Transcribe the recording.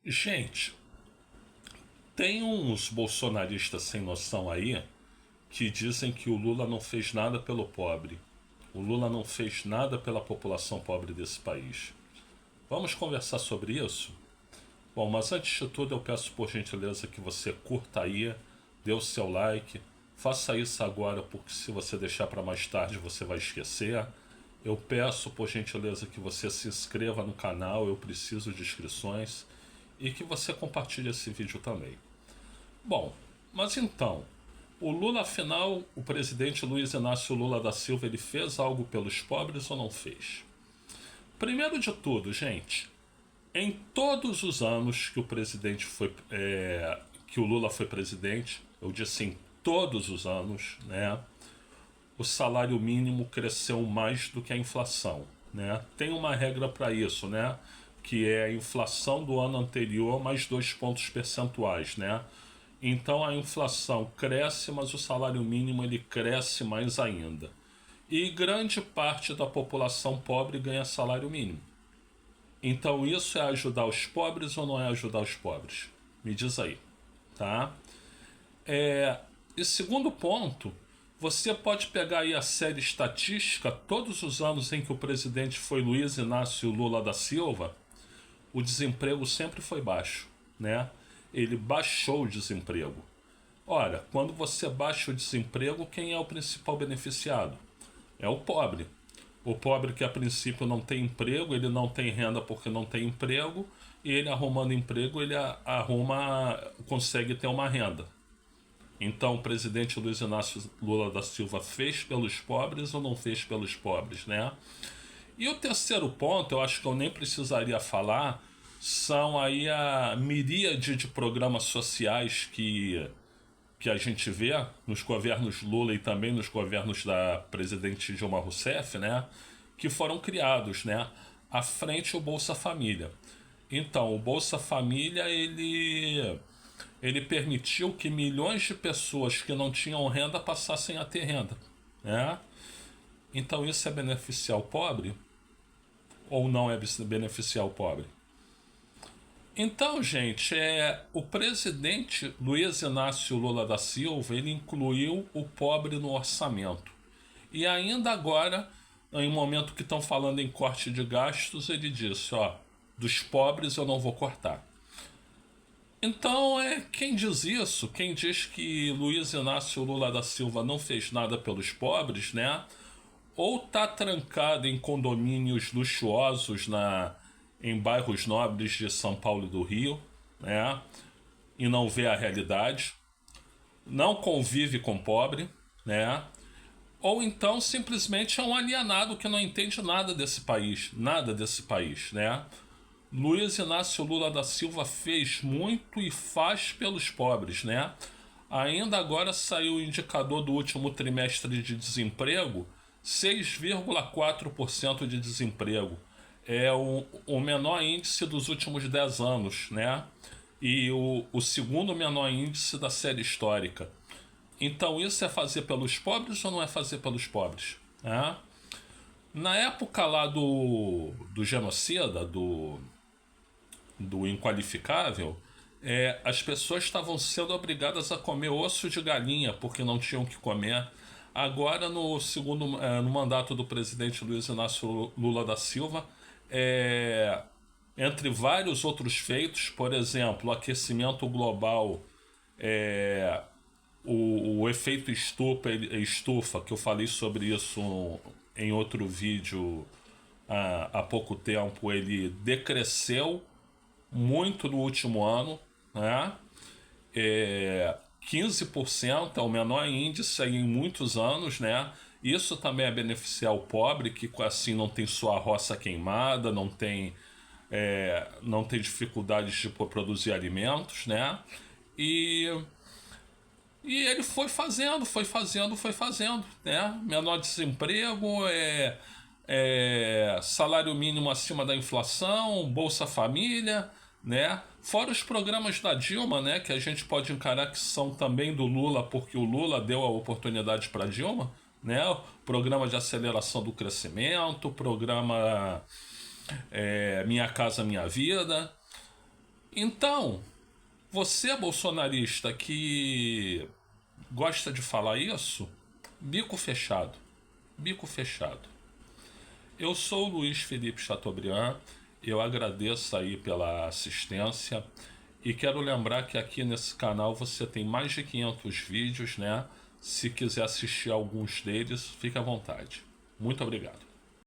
Gente, tem uns bolsonaristas sem noção aí que dizem que o Lula não fez nada pelo pobre. O Lula não fez nada pela população pobre desse país. Vamos conversar sobre isso? Bom, mas antes de tudo eu peço por gentileza que você curta aí, dê o seu like, faça isso agora porque se você deixar para mais tarde você vai esquecer. Eu peço por gentileza que você se inscreva no canal, eu preciso de inscrições, e que você compartilhe esse vídeo também. Bom, mas então, o Lula, afinal, o presidente Luiz Inácio Lula da Silva, ele fez algo pelos pobres ou não fez? Primeiro de tudo, gente, em todos os anos que o presidente foi, que o Lula foi presidente, eu disse em todos os anos, né, o salário mínimo cresceu mais do que a inflação, né? Tem uma regra para isso, né? Que é a inflação do ano anterior mais 2 pontos percentuais, né? Então a inflação cresce, mas o salário mínimo ele cresce mais ainda. E grande parte da população pobre ganha salário mínimo. Então isso é ajudar os pobres ou não é ajudar os pobres? Me diz aí, tá? E segundo ponto, você pode pegar aí a série estatística, todos os anos em que o presidente foi Luiz Inácio Lula da Silva, o desemprego sempre foi baixo, né? Ele baixou o desemprego. Ora, quando você baixa o desemprego, quem é o principal beneficiado? É o pobre. O pobre que a princípio não tem emprego, ele não tem renda porque não tem emprego, e ele arrumando emprego, ele consegue ter uma renda. Então o presidente Luiz Inácio Lula da Silva fez pelos pobres ou não fez pelos pobres, né? E o terceiro ponto, eu acho que eu nem precisaria falar, são aí a miríade de programas sociais que a gente vê nos governos Lula e também nos governos da presidente Dilma Rousseff, né? Que foram criados, né? À frente o Bolsa Família. Então, o Bolsa Família, ele permitiu que milhões de pessoas que não tinham renda passassem a ter renda, né? Então isso é beneficiar o pobre ou não é beneficiar o pobre? Então, gente, o presidente Luiz Inácio Lula da Silva, ele incluiu o pobre no orçamento. E ainda agora, em um momento que estão falando em corte de gastos, ele disse, ó, dos pobres eu não vou cortar. Então, quem diz isso, quem diz que Luiz Inácio Lula da Silva não fez nada pelos pobres, né? Ou tá trancado em condomínios luxuosos em bairros nobres de São Paulo e do Rio, né? E não vê a realidade, não convive com pobre, né? Ou então simplesmente é um alienado que não entende nada desse país, né? Luiz Inácio Lula da Silva fez muito e faz pelos pobres, né? Ainda agora saiu o indicador do último trimestre de desemprego, 6,4% de desemprego. É o menor índice dos últimos 10 anos, né? E o segundo menor índice da série histórica. Então isso é fazer pelos pobres ou não é fazer pelos pobres? Na época lá do genocida, do inqualificável, as pessoas estavam sendo obrigadas a comer osso de galinha porque não tinham que comer. Agora, no mandato do presidente Luiz Inácio Lula da Silva, entre vários outros feitos, por exemplo, o aquecimento global, o efeito estufa, que eu falei sobre isso em outro vídeo há pouco tempo, ele decresceu muito no último ano, né? 15% é o menor índice em muitos anos, né? Isso também é beneficiar o pobre, que assim não tem sua roça queimada, não tem dificuldades de produzir alimentos, né? E ele foi fazendo, né? Menor desemprego, salário mínimo acima da inflação, Bolsa Família, né? Fora os programas da Dilma, né? Que a gente pode encarar que são também do Lula, porque o Lula deu a oportunidade para Dilma, né? O programa de aceleração do crescimento, o programa Minha Casa Minha Vida. Então, você bolsonarista que gosta de falar isso, bico fechado. Bico fechado. Eu sou o Luiz Felipe Chateaubriand, eu agradeço aí pela assistência e quero lembrar que aqui nesse canal você tem mais de 500 vídeos, né? Se quiser assistir alguns deles, fique à vontade. Muito obrigado.